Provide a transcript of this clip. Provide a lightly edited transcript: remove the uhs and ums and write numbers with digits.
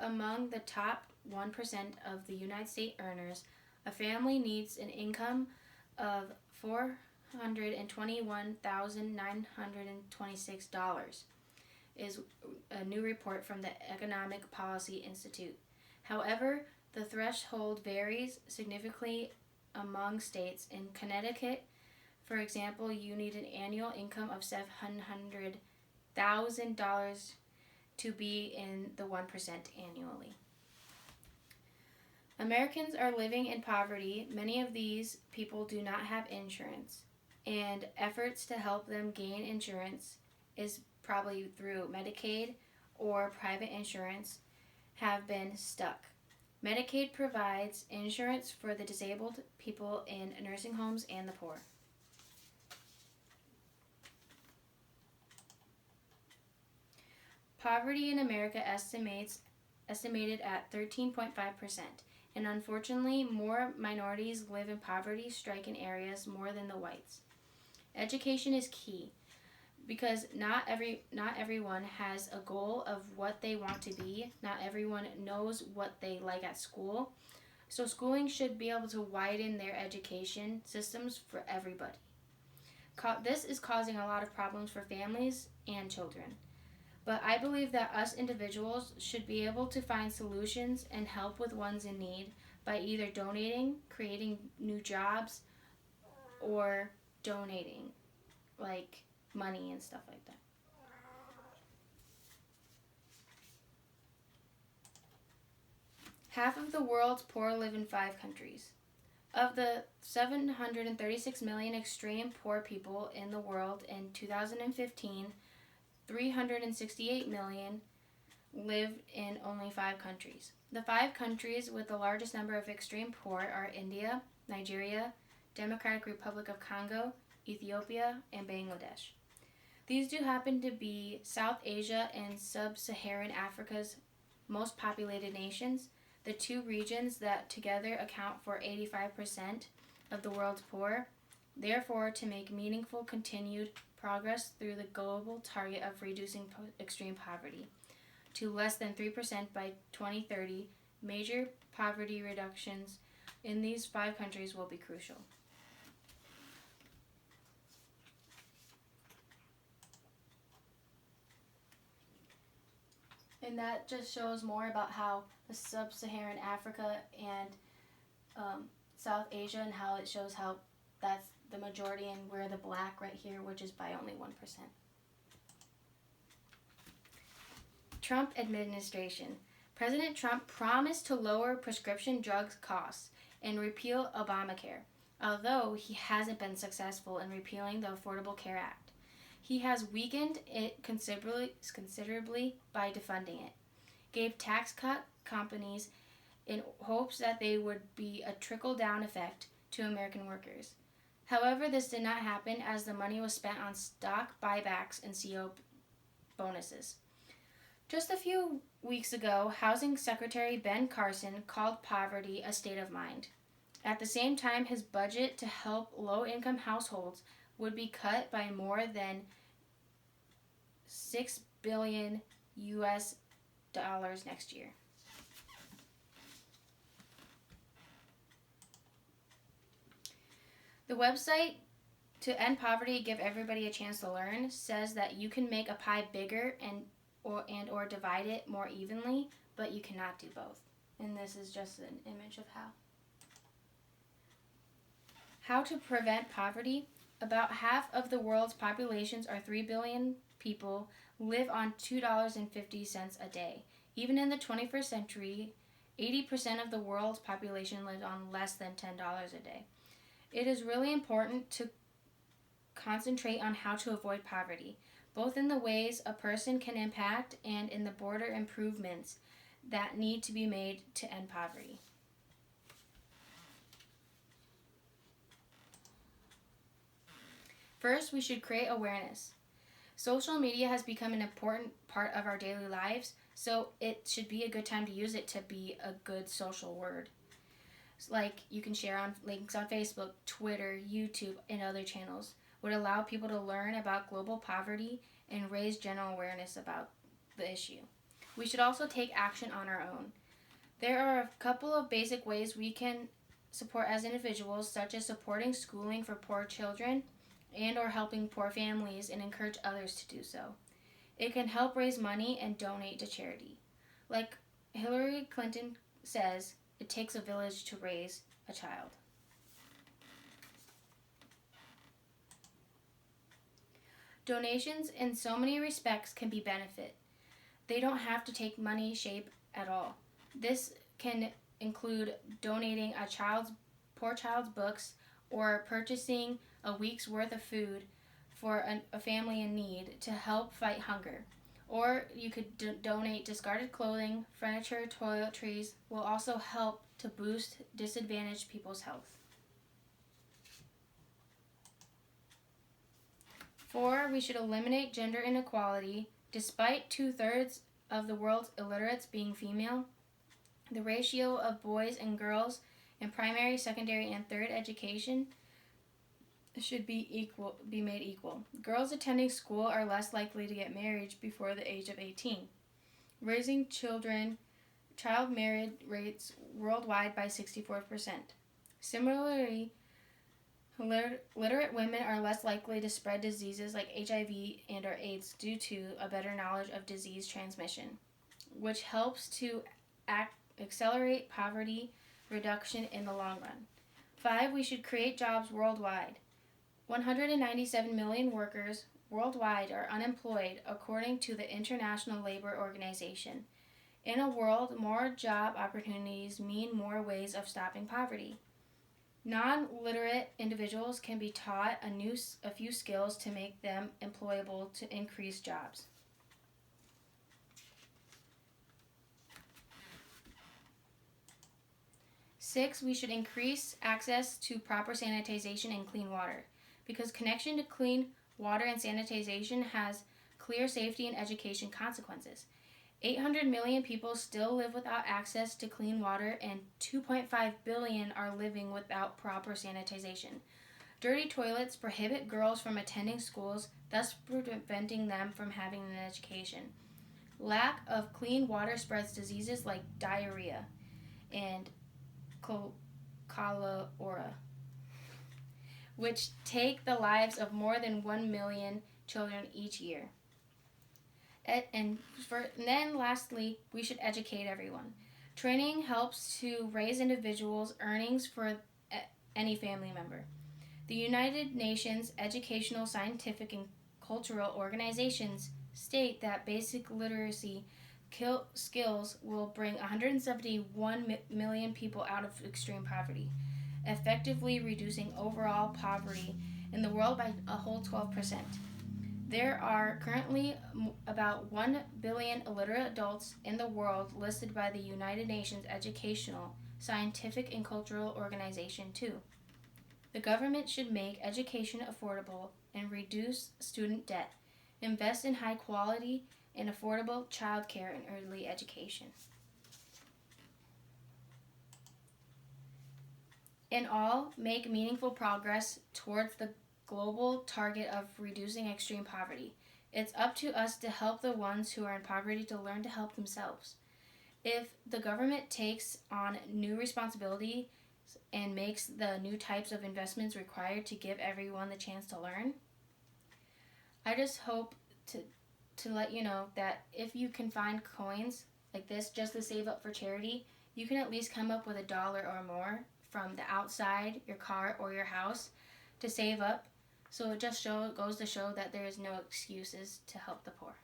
among the top 1% of the United States earners, a family needs an income of $421,926, is a new report from the Economic Policy Institute. However, the threshold varies significantly among states. In Connecticut, for example, you need an annual income of $700,000 to be in the 1% annually. Americans are living in poverty. Many of these people do not have insurance, and efforts to help them gain insurance is probably through Medicaid or private insurance have been stuck. Medicaid provides insurance for the disabled, people in nursing homes, and the poor. Poverty in America estimated at 13.5%, and unfortunately, more minorities live in poverty-stricken areas more than the whites. Education is key because not everyone has a goal of what they want to be. Not everyone knows what they like at school. So schooling should be able to widen their education systems for everybody. This is causing a lot of problems for families and children. But I believe that us individuals should be able to find solutions and help with ones in need by either donating, creating new jobs, or donating, like money and stuff like that. Half of the world's poor live in 5 countries. Of the 736 million extreme poor people in the world in 2015, 368 million lived in only 5 countries. The 5 countries with the largest number of extreme poor are India, Nigeria, Democratic Republic of Congo, Ethiopia, and Bangladesh. These do happen to be South Asia and Sub-Saharan Africa's most populated nations, the 2 regions that together account for 85% of the world's poor. Therefore, to make meaningful continued progress through the global target of reducing extreme poverty to less than 3% by 2030, major poverty reductions in these 5 countries will be crucial. And that just shows more about how the Sub-Saharan Africa and South Asia, and how it shows how that's the majority, and we're the black right here, which is by only 1%. Trump administration. President Trump promised to lower prescription drugs costs and repeal Obamacare, although he hasn't been successful in repealing the Affordable Care Act. He has weakened it considerably by defunding it, gave tax cut companies in hopes that they would be a trickle-down effect to American workers. However, this did not happen as the money was spent on stock buybacks and CEO bonuses. Just a few weeks ago, Housing Secretary Ben Carson called poverty a state of mind. At the same time, his budget to help low-income households would be cut by more than $6 billion next year. The website To End Poverty, Give Everybody a Chance to Learn says that you can make a pie bigger and or divide it more evenly, but you cannot do both. And this is just an image of how. How to prevent poverty. About half of the world's populations, are 3 billion people, live on $2.50 a day. Even in the 21st century, 80% of the world's population lives on less than $10 a day. It is really important to concentrate on how to avoid poverty, both in the ways a person can impact and in the broader improvements that need to be made to end poverty. First, we should create awareness. Social media has become an important part of our daily lives, so it should be a good time to use it to be a good social word. Like you can share on links on Facebook, Twitter, YouTube, and other channels. Would allow people to learn about global poverty and raise general awareness about the issue. We should also take action on our own. There are a couple of basic ways we can support as individuals, such as supporting schooling for poor children and or helping poor families and encourage others to do so. It can help raise money and donate to charity. Like Hillary Clinton says, it takes a village to raise a child. Donations in so many respects can be benefit. They don't have to take money shape at all. This can include donating a poor child's books or purchasing a week's worth of food for a family in need to help fight hunger. Or you could donate discarded clothing, furniture, toiletries will also help to boost disadvantaged people's health. 4, we should eliminate gender inequality. Despite 2/3 of the world's illiterates being female, the ratio of boys and girls in primary, secondary, and third education should be made equal. Girls attending school are less likely to get married before the age of 18. Raising child marriage rates worldwide by 64%. Similarly, literate women are less likely to spread diseases like HIV and or AIDS due to a better knowledge of disease transmission, which helps to accelerate poverty reduction in the long run. 5, we should create jobs worldwide. 197 million workers worldwide are unemployed, according to the International Labor Organization. In a world, more job opportunities mean more ways of stopping poverty. Non-literate individuals can be taught a few skills to make them employable to increase jobs. 6, we should increase access to proper sanitization and clean water, because connection to clean water and sanitization has clear safety and education consequences. 800 million people still live without access to clean water, and 2.5 billion are living without proper sanitization. Dirty toilets prohibit girls from attending schools, thus preventing them from having an education. Lack of clean water spreads diseases like diarrhea and cholera, which take the lives of more than 1 million children each year. And then lastly, we should educate everyone. Training helps to raise individuals' earnings for any family member. The United Nations Educational, Scientific, and Cultural Organizations state that basic literacy skills will bring 171 million people out of extreme poverty, effectively reducing overall poverty in the world by a whole 12%. There are currently about 1 billion illiterate adults in the world listed by the United Nations Educational, Scientific, and Cultural Organization too. The government should make education affordable and reduce student debt, invest in high quality and affordable child care and early education. In all, make meaningful progress towards the global target of reducing extreme poverty. It's up to us to help the ones who are in poverty to learn to help themselves. If the government takes on new responsibility and makes the new types of investments required to give everyone the chance to learn, I just hope to let you know that if you can find coins like this just to save up for charity, you can at least come up with $1 or more from the outside, your car, or your house to save up. So it just goes to show that there is no excuses to help the poor.